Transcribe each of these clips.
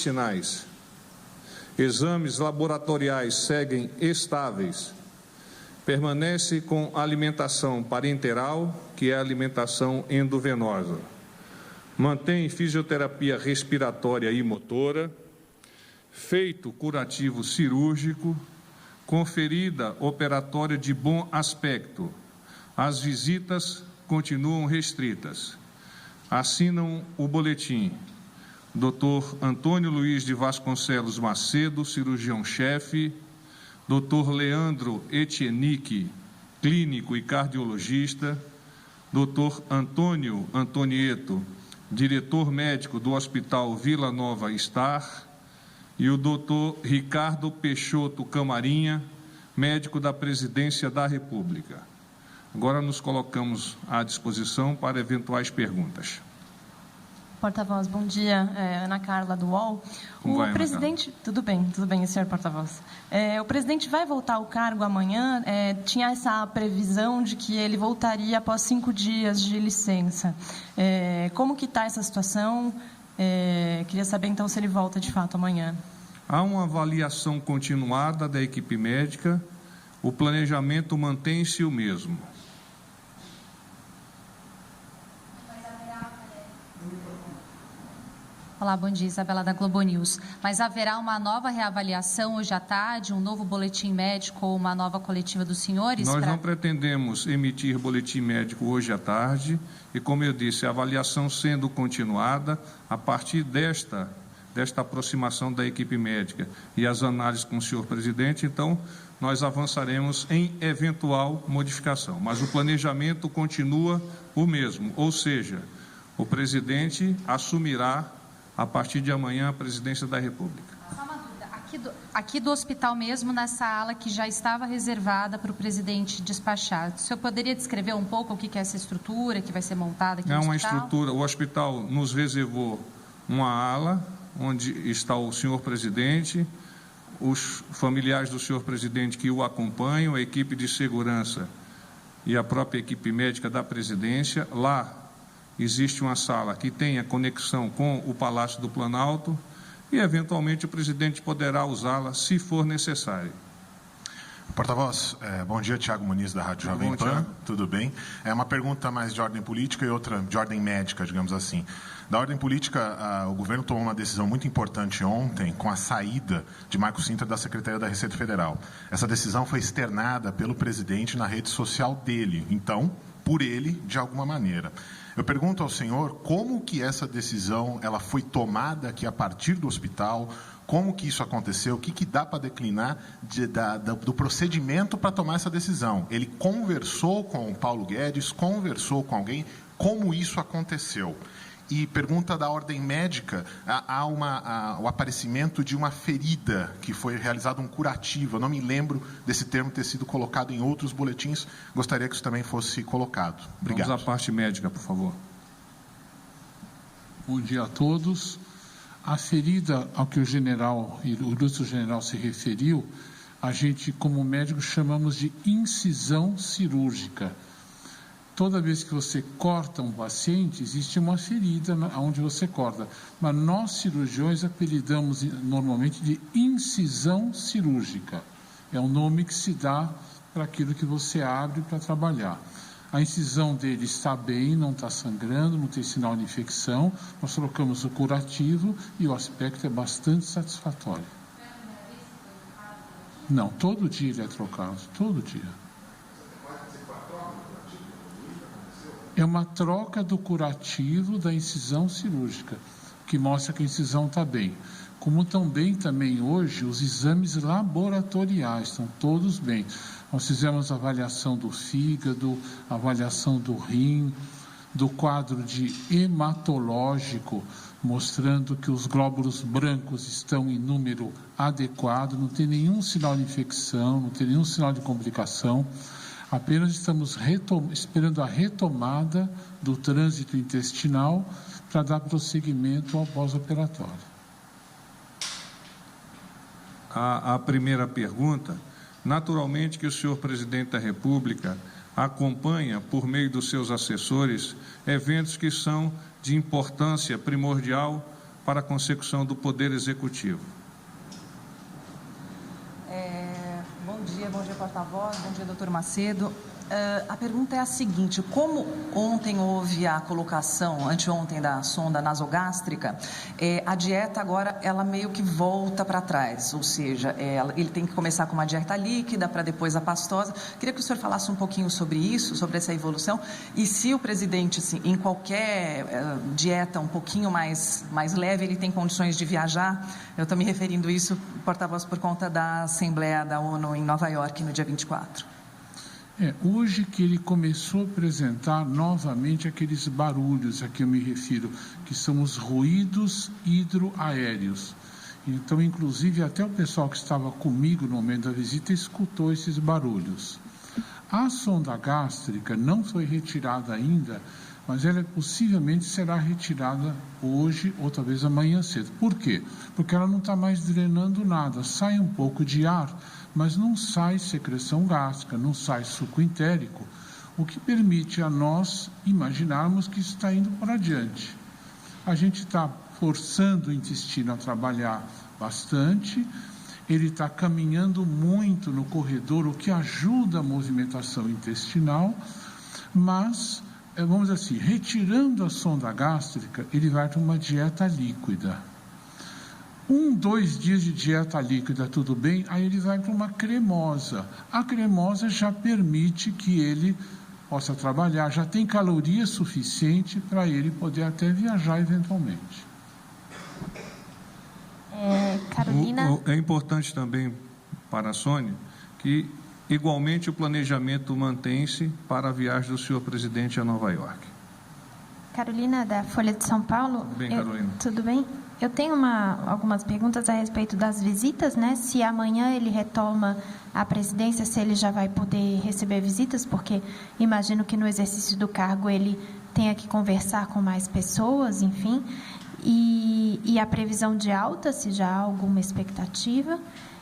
intestinais. Exames laboratoriais seguem estáveis. Permanece com alimentação parenteral, que é a alimentação endovenosa. Mantém fisioterapia respiratória e motora. Feito curativo cirúrgico. Conferida operatória de bom aspecto. As visitas continuam restritas. Assinam o boletim Dr. Antônio Luiz de Vasconcelos Macedo, cirurgião-chefe, Dr. Leandro Etienique, clínico e cardiologista, Dr. Antônio Antonieto, diretor médico do Hospital Vila Nova Star, e o Dr. Ricardo Peixoto Camarinha, médico da Presidência da República. Agora nos colocamos à disposição para eventuais perguntas. Porta-voz, bom dia. Ana Carla, do UOL. Como vai, presidente... Tudo bem, senhor porta-voz. O presidente vai voltar ao cargo amanhã. Tinha essa previsão de que ele voltaria após 5 dias de licença. Como que está essa situação? Queria saber, então, se ele volta de fato amanhã. Há uma avaliação continuada da equipe médica. O planejamento mantém-se o mesmo. Olá, bom dia, Isabela da Globo News. Mas haverá uma nova reavaliação hoje à tarde, um novo boletim médico ou uma nova coletiva dos senhores? Nós não pretendemos emitir boletim médico hoje à tarde e, como eu disse, a avaliação sendo continuada a partir desta aproximação da equipe médica e as análises com o senhor presidente, então nós avançaremos em eventual modificação. Mas o planejamento continua o mesmo, ou seja, o presidente assumirá a partir de amanhã a presidência da República. Só uma dúvida, aqui do hospital mesmo, nessa ala que já estava reservada para o presidente despachar, o senhor poderia descrever um pouco o que é essa estrutura que vai ser montada aqui no hospital? É uma estrutura, o hospital nos reservou uma ala onde está o senhor presidente, os familiares do senhor presidente que o acompanham, a equipe de segurança e a própria equipe médica da presidência. Lá existe uma sala que tem a conexão com o Palácio do Planalto e, eventualmente, o presidente poderá usá-la se for necessário. Porta-voz, bom dia, Tiago Muniz, da Rádio Jovem Pan. Tudo bem? É uma pergunta mais de ordem política e outra de ordem médica, digamos assim. Da ordem política, o governo tomou uma decisão muito importante ontem com a saída de Marco Sintra da Secretaria da Receita Federal. Essa decisão foi externada pelo presidente na rede social dele, então, por ele, de alguma maneira. Eu pergunto ao senhor como que essa decisão ela foi tomada aqui a partir do hospital, como que isso aconteceu, o que dá para declinar do procedimento para tomar essa decisão. Ele conversou com o Paulo Guedes, conversou com alguém, como isso aconteceu. E pergunta da ordem médica, há o aparecimento de uma ferida, que foi realizado um curativo. Eu não me lembro desse termo ter sido colocado em outros boletins. Gostaria que isso também fosse colocado. Obrigado. Vamos à parte médica, por favor. Bom dia a todos. A ferida ao que o general, o ilustre general se referiu, a gente, como médico, chamamos de incisão cirúrgica. Toda vez que você corta um paciente, existe uma ferida onde você corta. Mas nós, cirurgiões, apelidamos normalmente de incisão cirúrgica. É o nome que se dá para aquilo que você abre para trabalhar. A incisão dele está bem, não está sangrando, não tem sinal de infecção. Nós trocamos o curativo e o aspecto é bastante satisfatório. Não, todo dia ele é trocado, todo dia. É uma troca do curativo da incisão cirúrgica, que mostra que a incisão está bem. Como estão bem também hoje os exames laboratoriais, estão todos bem. Nós fizemos avaliação do fígado, avaliação do rim, do quadro de hematológico, mostrando que os glóbulos brancos estão em número adequado, não tem nenhum sinal de infecção, não tem nenhum sinal de complicação. Apenas estamos esperando a retomada do trânsito intestinal para dar prosseguimento ao pós-operatório. A primeira pergunta, naturalmente que o senhor presidente da República acompanha, por meio dos seus assessores, eventos que são de importância primordial para a consecução do Poder Executivo. Bom dia, porta-voz, bom dia, doutor Macedo. A pergunta é a seguinte: como ontem houve a colocação, anteontem, da sonda nasogástrica, a dieta agora, ela meio que volta para trás, ou seja, ele tem que começar com uma dieta líquida para depois a pastosa. Queria que o senhor falasse um pouquinho sobre isso, sobre essa evolução, e se o presidente, assim, em qualquer dieta um pouquinho mais leve, ele tem condições de viajar. Eu estou me referindo isso, porta-voz, por conta da Assembleia da ONU em Nova York, no dia 24. Hoje que ele começou a apresentar novamente aqueles barulhos a que eu me refiro, que são os ruídos hidroaéreos. Então, inclusive, até o pessoal que estava comigo no momento da visita escutou esses barulhos. A sonda gástrica não foi retirada ainda, mas ela possivelmente será retirada hoje ou talvez amanhã cedo. Por quê? Porque ela não está mais drenando nada, sai um pouco de ar, mas não sai secreção gástrica, não sai suco entérico, o que permite a nós imaginarmos que isso está indo para adiante. A gente está forçando o intestino a trabalhar bastante, ele está caminhando muito no corredor, o que ajuda a movimentação intestinal, mas, vamos dizer assim, retirando a sonda gástrica, ele vai para uma dieta líquida. 2 dias de dieta líquida, tudo bem, aí ele vai para uma cremosa. A cremosa já permite que ele possa trabalhar, já tem caloria suficiente para ele poder até viajar eventualmente. Carolina? É importante também para a Sônia que, igualmente, o planejamento mantém-se para a viagem do senhor presidente a Nova York. Carolina, da Folha de São Paulo. Tudo bem, Carolina? Tudo bem? Eu tenho algumas perguntas a respeito das visitas, né? Se amanhã ele retoma a presidência, se ele já vai poder receber visitas, porque imagino que no exercício do cargo ele tenha que conversar com mais pessoas, enfim. E a previsão de alta, se já há alguma expectativa.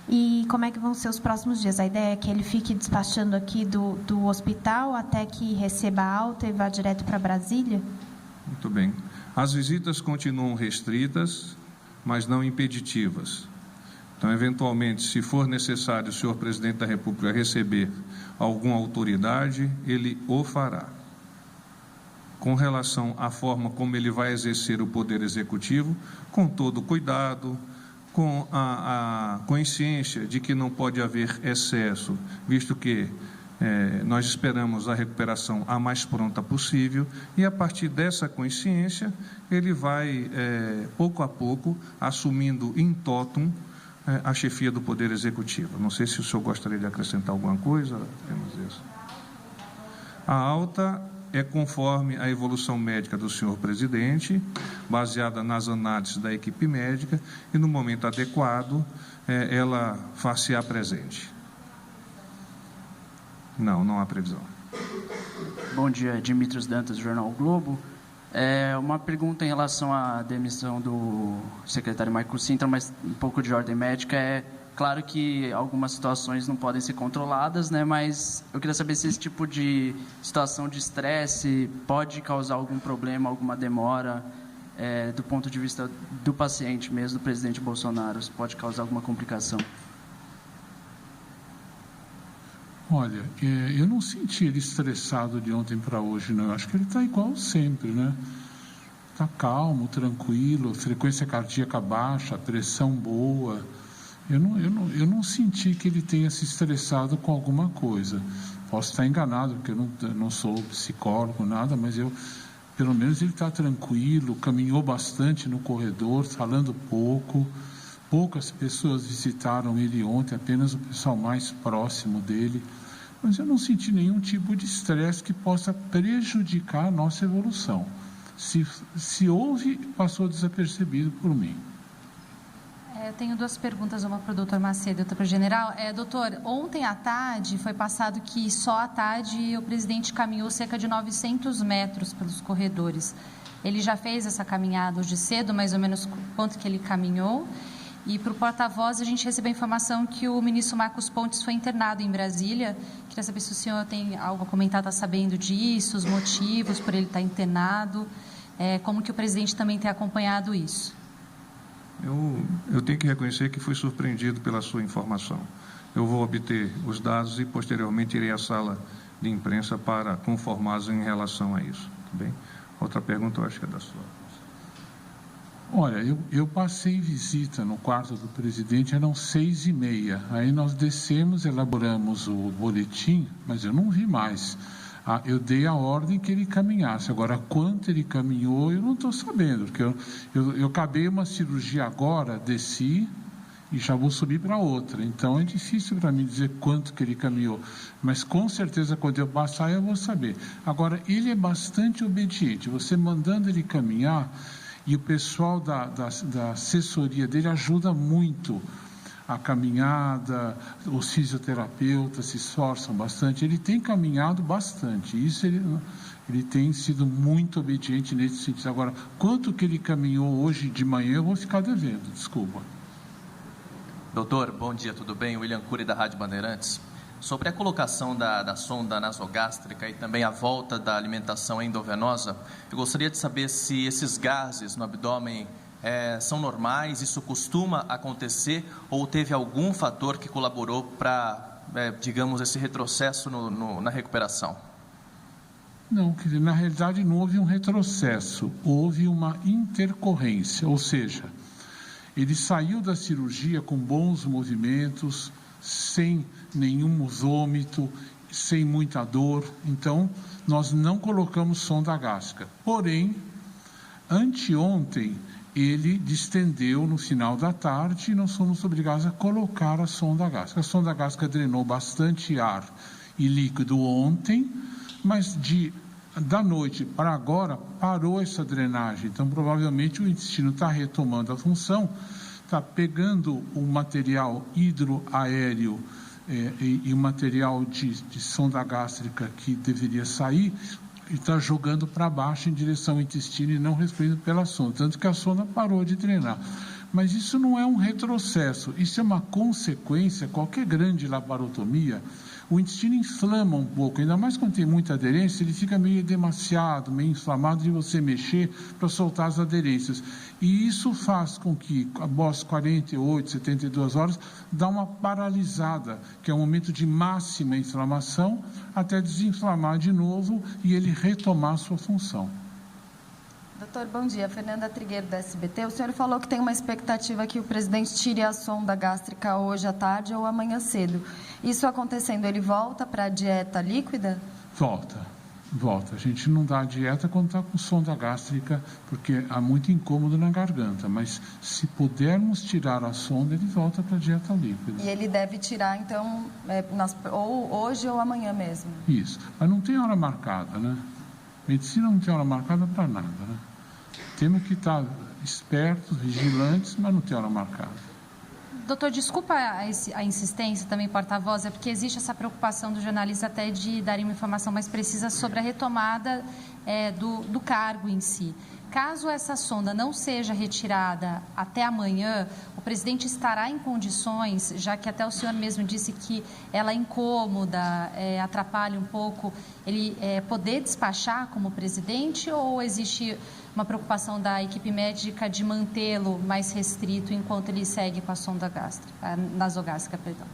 E como é que vão ser os próximos dias? A ideia é que ele fique despachando aqui do hospital até que receba a alta e vá direto para Brasília? Muito bem. As visitas continuam restritas, mas não impeditivas. Então, eventualmente, se for necessário o senhor presidente da República receber alguma autoridade, ele o fará. Com relação à forma como ele vai exercer o poder executivo, com todo cuidado, com a consciência de que não pode haver excesso, visto que nós esperamos a recuperação a mais pronta possível, e a partir dessa consciência ele vai, pouco a pouco, assumindo in totum a chefia do Poder Executivo. Não sei se o senhor gostaria de acrescentar alguma coisa, apenas isso. A alta é conforme a evolução médica do senhor presidente, baseada nas análises da equipe médica, e no momento adequado ela far-se-á presente. Não há previsão. Bom dia, Dimitrios Dantas, Jornal o Globo. Uma pergunta em relação à demissão do secretário Marco Sintra, mas um pouco de ordem médica. Claro que algumas situações não podem ser controladas, né? Mas eu queria saber se esse tipo de situação de estresse pode causar algum problema, alguma demora, do ponto de vista do paciente mesmo, do presidente Bolsonaro, se pode causar alguma complicação. Olha, eu não senti ele estressado de ontem para hoje, não. Eu acho que ele está igual sempre, né? Está calmo, tranquilo, frequência cardíaca baixa, pressão boa. Eu não senti que ele tenha se estressado com alguma coisa. Posso estar enganado, porque eu não sou psicólogo, nada, mas pelo menos ele está tranquilo, caminhou bastante no corredor, falando pouco. Poucas pessoas visitaram ele ontem, apenas o pessoal mais próximo dele. Mas eu não senti nenhum tipo de estresse que possa prejudicar a nossa evolução. Se houve, passou desapercebido por mim. Eu tenho 2 perguntas, uma para o doutor Macedo e outra para o general. Doutor, ontem à tarde foi passado que só à tarde o presidente caminhou cerca de 900 metros pelos corredores. Ele já fez essa caminhada hoje cedo, mais ou menos quanto que ele caminhou? E para o porta-voz, a gente recebeu a informação que o ministro Marcos Pontes foi internado em Brasília. Queria saber se o senhor tem algo a comentar, está sabendo disso, os motivos por ele estar internado, como que o presidente também tem acompanhado isso. Eu tenho que reconhecer que fui surpreendido pela sua informação. Eu vou obter os dados e, posteriormente, irei à sala de imprensa para conformá-los em relação a isso. Tá bem? Outra pergunta, eu acho que é da sua. Olha, eu passei visita no quarto do presidente, eram 6h30. Aí nós descemos, elaboramos o boletim, mas eu não vi mais. Eu dei a ordem que ele caminhasse. Agora, quanto ele caminhou, eu não estou sabendo, porque eu acabei uma cirurgia agora, desci e já vou subir para outra. Então, é difícil para mim dizer quanto que ele caminhou. Mas, com certeza, quando eu passar, eu vou saber. Agora, ele é bastante obediente. Você mandando ele caminhar, e o pessoal da assessoria dele ajuda muito a caminhada, os fisioterapeutas se esforçam bastante, ele tem caminhado bastante, isso ele tem sido muito obediente nesse sentido. Agora, quanto que ele caminhou hoje de manhã, eu vou ficar devendo, desculpa. Doutor, bom dia, tudo bem? William Cury, da Rádio Bandeirantes. Sobre a colocação da sonda nasogástrica e também a volta da alimentação endovenosa, eu gostaria de saber se esses gases no abdômen são normais, isso costuma acontecer ou teve algum fator que colaborou para, digamos, esse retrocesso na recuperação? Não, quer dizer, na realidade não houve um retrocesso, houve uma intercorrência, ou seja, ele saiu da cirurgia com bons movimentos, sem nenhum vômito, sem muita dor, então nós não colocamos sonda gástrica. Porém, anteontem, ele distendeu no final da tarde e nós fomos obrigados a colocar a sonda gástrica. A sonda gástrica drenou bastante ar e líquido ontem, mas da noite para agora parou essa drenagem. Então, provavelmente, o intestino está retomando a função, está pegando o material hidroaéreo e o material de sonda gástrica que deveria sair, e está jogando para baixo em direção ao intestino e não respirando pela sonda, tanto que a sonda parou de drenar. Mas isso não é um retrocesso, isso é uma consequência. Qualquer grande laparotomia, o intestino inflama um pouco, ainda mais quando tem muita aderência, ele fica meio demasiado, meio inflamado de você mexer para soltar as aderências. E isso faz com que, após 48, 72 horas, dá uma paralisada, que é um momento de máxima inflamação, até desinflamar de novo e ele retomar a sua função. Doutor, bom dia. Fernanda Trigueiro, da SBT. O senhor falou que tem uma expectativa que o presidente tire a sonda gástrica hoje à tarde ou amanhã cedo. Isso acontecendo, ele volta para a dieta líquida? Volta. A gente não dá dieta quando está com sonda gástrica, porque há muito incômodo na garganta. Mas se pudermos tirar a sonda, ele volta para a dieta líquida. E ele deve tirar, então, ou hoje ou amanhã mesmo? Isso. Mas não tem hora marcada, né? Medicina não tem hora marcada para nada, né? Temos que estar espertos, vigilantes, mas não tem hora marcada. Doutor, desculpa a insistência também, porta-voz, é porque existe essa preocupação do jornalista até de darem uma informação mais precisa sobre a retomada do cargo em si. Caso essa sonda não seja retirada até amanhã, o presidente estará em condições, já que até o senhor mesmo disse que ela é incômoda, atrapalha um pouco, ele poder despachar como presidente, ou existe uma preocupação da equipe médica de mantê-lo mais restrito enquanto ele segue com a sonda gástrica, nasogástrica, perdão?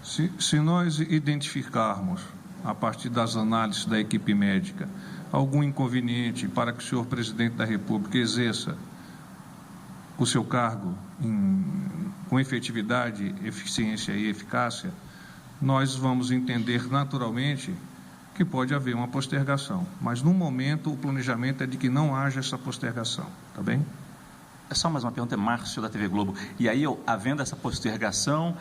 Se nós identificarmos, a partir das análises da equipe médica, algum inconveniente para que o senhor presidente da República exerça o seu cargo com efetividade, eficiência e eficácia, nós vamos entender naturalmente que pode haver uma postergação. Mas, no momento, o planejamento é de que não haja essa postergação. Tá bem? É só mais uma pergunta, é Márcio, da TV Globo. E aí, havendo essa postergação,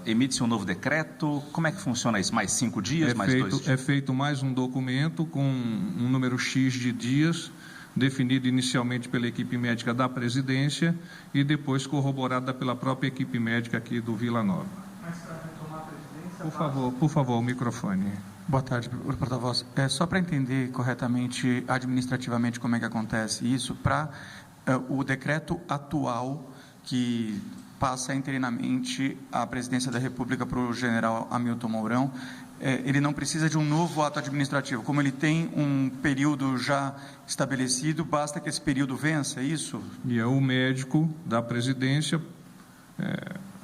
emite-se um novo decreto? Como é que funciona isso? Mais 5 dias, mais 2 dias? É feito mais um documento com um número X de dias, definido inicialmente pela equipe médica da presidência e depois corroborada pela própria equipe médica aqui do Vila Nova. Mas para retomar a presidência... Por favor, o microfone. Boa tarde, porta-voz. Só para entender corretamente, administrativamente, como é que acontece isso, para o decreto atual que passa interinamente a presidência da República para o general Hamilton Mourão, ele não precisa de um novo ato administrativo. Como ele tem um período já estabelecido, basta que esse período vença, é isso? E o médico da presidência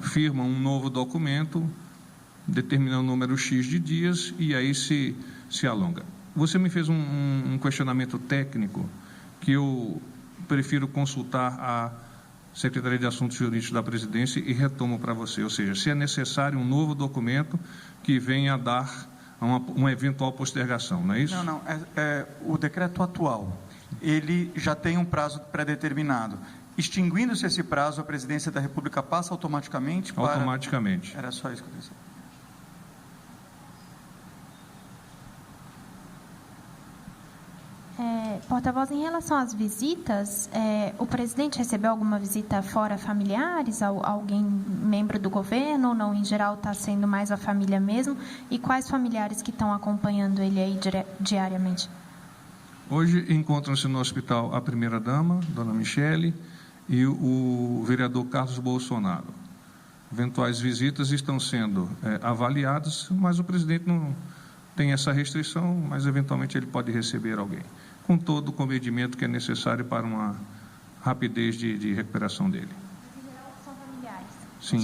firma um novo documento, determina o número X de dias e aí se alonga. Você me fez um questionamento técnico que eu prefiro consultar a Secretaria de Assuntos Jurídicos da Presidência e retomo para você. Ou seja, se é necessário um novo documento que venha a dar uma eventual postergação, não é isso? Não. O decreto atual, ele já tem um prazo pré-determinado. Extinguindo-se esse prazo, a Presidência da República passa automaticamente para... Automaticamente. Era só isso que eu queria saber. Porta-voz, em relação às visitas, o presidente recebeu alguma visita fora familiares, alguém membro do governo ou não? Em geral está sendo mais a família mesmo? E quais familiares que estão acompanhando ele aí diariamente? Hoje encontram-se no hospital a primeira-dama, dona Michele, e o vereador Carlos Bolsonaro. Eventuais visitas estão sendo avaliadas, mas o presidente não tem essa restrição, mas eventualmente ele pode receber alguém, com todo o comedimento que é necessário para uma rapidez de recuperação dele. Em geral, são familiares? Sim,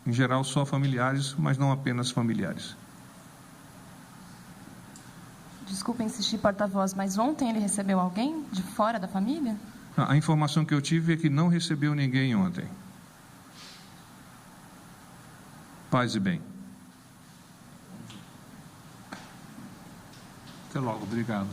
em geral só familiares, mas não apenas familiares. Desculpa insistir, porta-voz, mas ontem ele recebeu alguém de fora da família? A informação que eu tive é que não recebeu ninguém ontem. Paz e bem. Até logo, obrigado.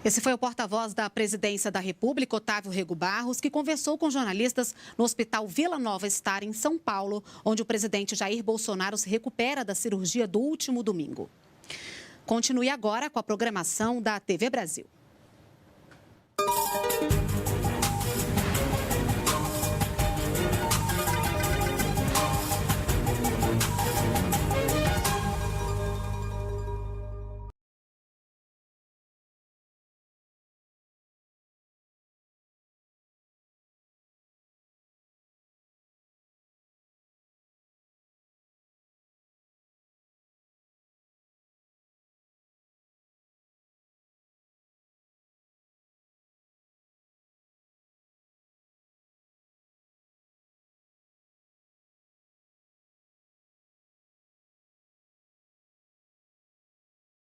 Esse foi o porta-voz da Presidência da República, Otávio Rego Barros, que conversou com jornalistas no Hospital Vila Nova Star, em São Paulo, onde o presidente Jair Bolsonaro se recupera da cirurgia do último domingo. Continue agora com a programação da TV Brasil.